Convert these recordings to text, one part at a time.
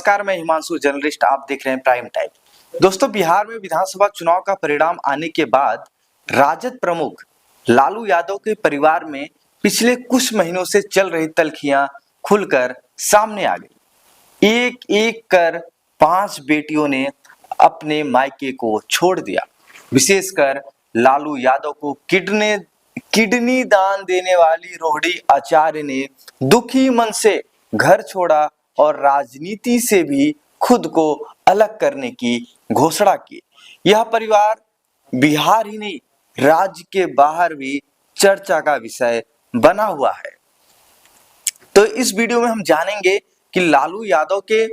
नमस्कार, मैं हिमांशु जर्नलिस्ट। आप देख रहे हैं प्राइम टाइम। दोस्तों, बिहार में विधानसभा चुनाव का परिणाम आने के बाद राजद प्रमुख लालू यादव के परिवार में पिछले कुछ महीनों से चल रही तल्खियां खुलकर सामने आ गई। एक एक कर 5 बेटियों ने अपने मायके को छोड़ दिया। विशेषकर लालू यादव को किडनी दान देने वाली रोहिणी आचार्य ने दुखी मन से घर छोड़ा और राजनीति से भी खुद को अलग करने की घोषणा की। यह परिवार बिहार ही नहीं, राज्य के बाहर भी चर्चा का विषय बना हुआ है। तो इस वीडियो में हम जानेंगे कि लालू यादव के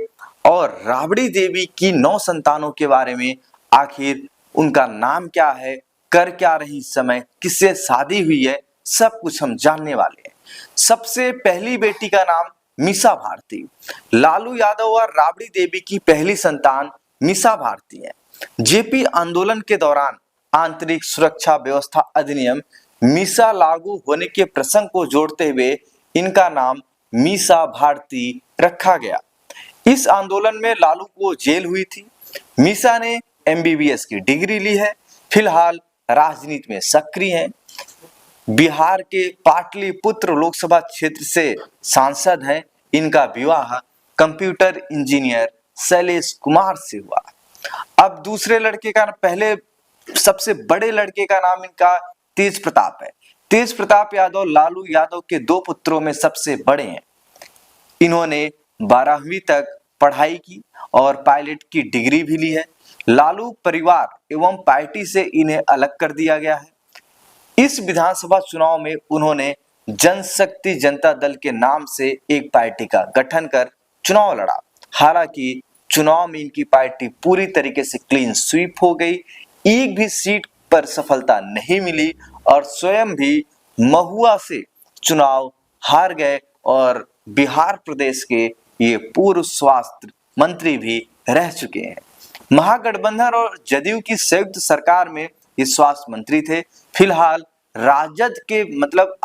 और राबड़ी देवी की 9 संतानों के बारे में। आखिर उनका नाम क्या है, कर क्या रही इस समय, किससे शादी हुई है, सब कुछ हम जानने वाले हैं। सबसे पहली बेटी का नाम मीसा भारती। लालू यादव और राबड़ी देवी की पहली संतान मीसा भारती है। जेपी आंदोलन के दौरान आंतरिक सुरक्षा व्यवस्था अधिनियम मीसा लागू होने के प्रसंग को जोड़ते हुए इनका नाम मीसा भारती रखा गया। इस आंदोलन में लालू को जेल हुई थी। मीसा ने एमबीबीएस की डिग्री ली है। फिलहाल राजनीति में सक्रिय हैं। बिहार के पाटलिपुत्र लोकसभा क्षेत्र से सांसद हैं। इनका विवाह कंप्यूटर इंजीनियर शैलेश कुमार से हुआ। अब दूसरे लड़के का, पहले सबसे बड़े लड़के का नाम इनका तेज प्रताप है। तेज प्रताप यादव लालू यादव के 2 पुत्रों में सबसे बड़े हैं। इन्होंने 12वीं तक पढ़ाई की और पायलट की डिग्री भी ली है। लालू परिवार एवं पार्टी से इन्हें अलग कर दिया गया है। इस विधानसभा चुनाव में उन्होंने जनशक्ति जनता दल के नाम से एक पार्टी का गठन कर चुनाव लड़ा। हालांकि चुनाव में इनकी पार्टी पूरी तरीके से क्लीन स्वीप हो गई। एक भी सीट पर सफलता नहीं मिली और स्वयं भी महुआ से चुनाव हार गए और बिहार प्रदेश के ये पूर्व स्वास्थ्य मंत्री भी रह चुके हैं। महागठबंधन और जदयू की संयुक्त सरकार में ये स्वास्थ्य मंत्री थे। फिलहाल राजद के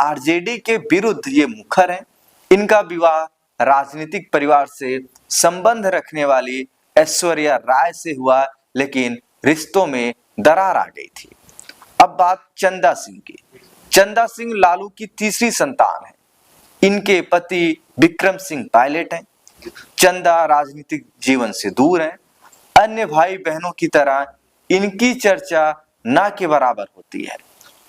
आरजेडी के विरुद्ध ये मुखर हैं। इनका विवाह राजनीतिक परिवार से संबंध रखने वाली ऐश्वर्या राय से हुआ, लेकिन रिश्तों में दरार आ गई थी। अब बात चंदा सिंह की। चंदा सिंह लालू की तीसरी संतान है। इनके पति विक्रम सिंह पायलट हैं। चंदा राजनीतिक जीवन से दूर हैं। अन्य भाई बहनों की तरह इनकी चर्चा ना के बराबर होती है।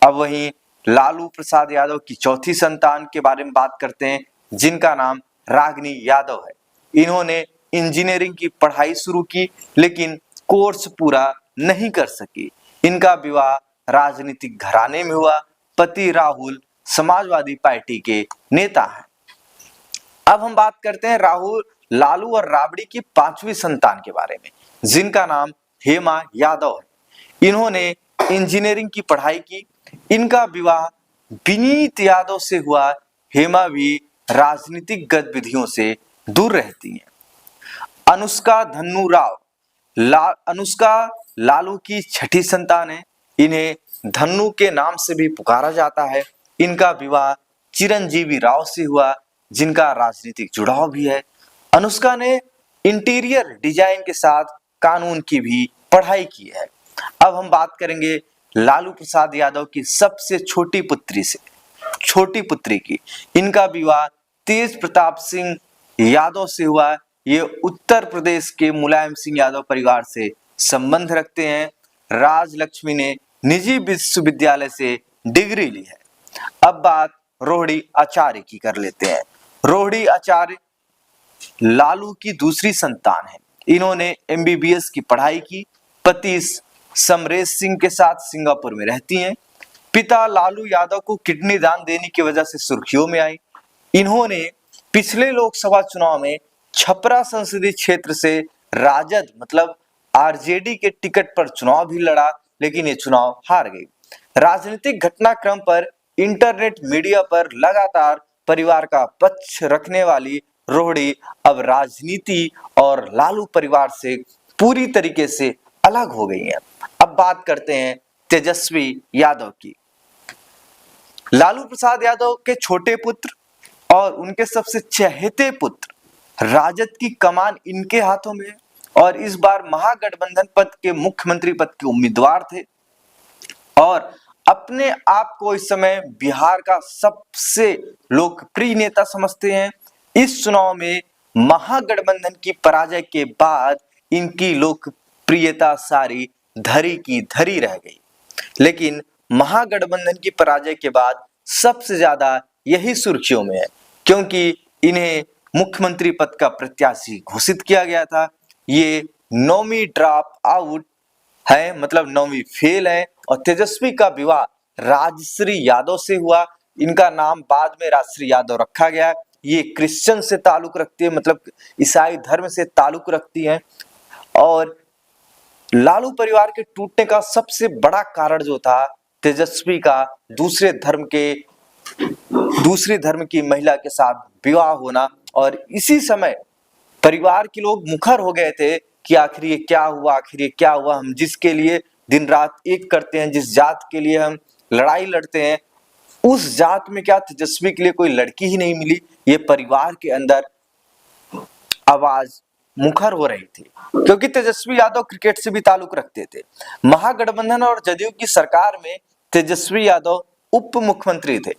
अब वहीं लालू प्रसाद यादव की चौथी संतान के बारे में बात करते हैं, जिनका नाम रागिनी यादव है। इन्होंने इंजीनियरिंग की पढ़ाई शुरू की, लेकिन कोर्स पूरा नहीं कर सकी। इनका विवाह राजनीतिक घराने में हुआ। पति राहुल समाजवादी पार्टी के नेता हैं। अब हम बात करते हैं लालू और राबड़ी की 5वीं संतान के बारे में, जिनका नाम हेमा यादव है। इन्होंने इंजीनियरिंग की पढ़ाई की। इनका विवाह विनीत यादव से हुआ। हेमा भी राजनीतिक गतिविधियों से दूर रहती हैं। अनुष्का धन्नू राव अनुष्का लालू की 6ठी संतान है। इन्हें धन्नू के नाम से भी पुकारा जाता है। इनका विवाह चिरंजीवी राव से हुआ, जिनका राजनीतिक जुड़ाव भी है। अनुष्का ने इंटीरियर डिजाइन के साथ कानून की भी पढ़ाई की है। अब हम बात करेंगे लालू प्रसाद यादव की सबसे छोटी पुत्री की। इनका विवाह तेज प्रताप सिंह यादव से हुआ। ये उत्तर प्रदेश के मुलायम सिंह यादव परिवार से संबंध रखते हैं। राजलक्ष्मी ने निजी विश्वविद्यालय से डिग्री ली है। अब बात रोहिणी आचार्य की कर लेते हैं। रोहिणी आचार्य लालू की दूसरी संतान है। इन्होंने एमबीबीएस की पढ़ाई की। पति समरेश सिंह के साथ सिंगापुर में रहती हैं। पिता लालू यादव को किडनी दान देने की वजह से सुर्खियों में आई। इन्होंने पिछले लोकसभा चुनाव में छपरा संसदीय क्षेत्र से राजद आरजेडी के टिकट पर चुनाव भी लड़ा, लेकिन ये चुनाव हार गई। राजनीतिक घटनाक्रम पर इंटरनेट मीडिया पर लगातार परिवार का पक्ष रखने वाली रोहिणी अब राजनीति और लालू परिवार से पूरी तरीके से अलग हो गई हैं। अब बात करते हैं तेजस्वी यादव की। लालू प्रसाद यादव के छोटे पुत्र और उनके सबसे चहेते पुत्र राजद की कमान इनके हाथों में है और इस बार महागठबंधन पद के मुख्यमंत्री पद के उम्मीदवार थे और अपने आप को इस समय बिहार का सबसे लोकप्रिय नेता समझते हैं। इस चुनाव में महागठबंधन की पराजय के बाद इनकी लोकप्रियता सारी धरी की धरी रह गई। लेकिन महागठबंधन की पराजय के बाद सबसे ज्यादा यही सुर्खियों में है क्योंकि इन्हें मुख्यमंत्री पद का प्रत्याशी घोषित किया गया था। ये 9वीं ड्रॉप आउट है, मतलब 9वीं फेल है और तेजस्वी का विवाह राजश्री यादव से हुआ। इनका नाम बाद में राजश्री यादव रखा गया। ये क्रिश्चियन से ताल्लुक रखती है, मतलब ईसाई धर्म से ताल्लुक रखती है और लालू परिवार के टूटने का सबसे बड़ा कारण जो था तेजस्वी का दूसरे धर्म की महिला के साथ विवाह होना और इसी समय परिवार के लोग मुखर हो गए थे कि आखिर ये क्या हुआ, हम जिसके लिए दिन रात एक करते हैं, जिस जात के लिए हम लड़ाई लड़ते हैं, उस जात में क्या तेजस्वी के लिए कोई लड़की ही नहीं मिली। ये परिवार के अंदर आवाज मुखर हो रही थी क्योंकि तेजस्वी यादव क्रिकेट से भी ताल्लुक रखते थे। महागठबंधन और जदयू की सरकार में तेजस्वी यादव उप मुख्यमंत्री थे।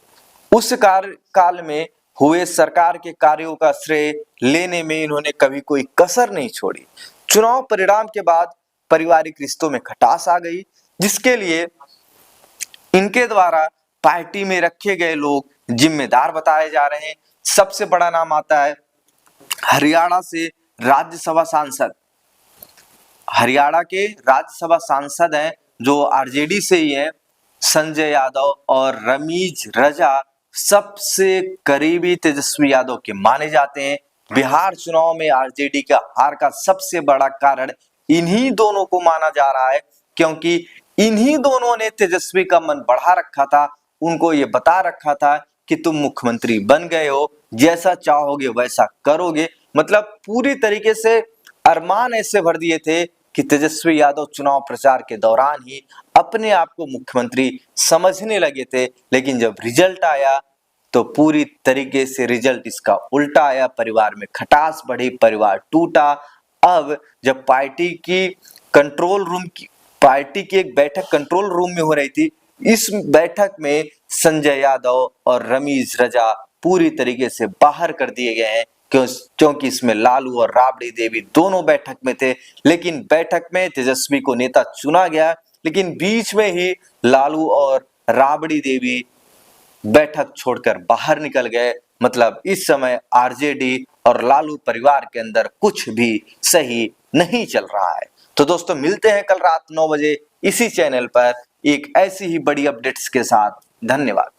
उस कार्यकाल में हुए सरकार के कार्यों का श्रेय लेने में इन्होंने कभी कोई कसर नहीं छोड़ी। चुनाव परिणाम के बाद पारिवारिक रिश्तों में खटास आ गई, जिसके लिए इनके द्वारा पार्टी में रखे गए लोग जिम्मेदार बताए जा रहे हैं। सबसे बड़ा नाम आता है हरियाणा से राज्यसभा सांसद, हरियाणा के राज्यसभा सांसद हैं जो आरजेडी से ही हैं, संजय यादव और रमीज रजा सबसे करीबी तेजस्वी यादव के माने जाते हैं। बिहार चुनाव में आरजेडी का हार का सबसे बड़ा कारण इन्हीं दोनों को माना जा रहा है क्योंकि इन्हीं दोनों ने तेजस्वी का मन बढ़ा रखा था। उनको ये बता रखा था कि तुम मुख्यमंत्री बन गए हो, जैसा चाहोगे वैसा करोगे, मतलब पूरी तरीके से अरमान ऐसे भर दिए थे कि तेजस्वी यादव चुनाव प्रचार के दौरान ही अपने आप को मुख्यमंत्री समझने लगे थे। लेकिन जब रिजल्ट आया तो पूरी तरीके से रिजल्ट इसका उल्टा आया, परिवार में खटास बढ़ी, परिवार टूटा। अब जब पार्टी की एक बैठक कंट्रोल रूम में हो रही थी, इस बैठक में संजय यादव और रमीज रजा पूरी तरीके से बाहर कर दिए गए हैं क्योंकि इसमें लालू और राबड़ी देवी दोनों बैठक में थे। लेकिन बैठक में तेजस्वी को नेता चुना गया, लेकिन बीच में ही लालू और राबड़ी देवी बैठक छोड़कर बाहर निकल गए। मतलब इस समय आरजेडी और लालू परिवार के अंदर कुछ भी सही नहीं चल रहा है। तो दोस्तों मिलते हैं कल रात 9 बजे इसी चैनल पर एक ऐसी ही बड़ी अपडेट्स के साथ। धन्यवाद।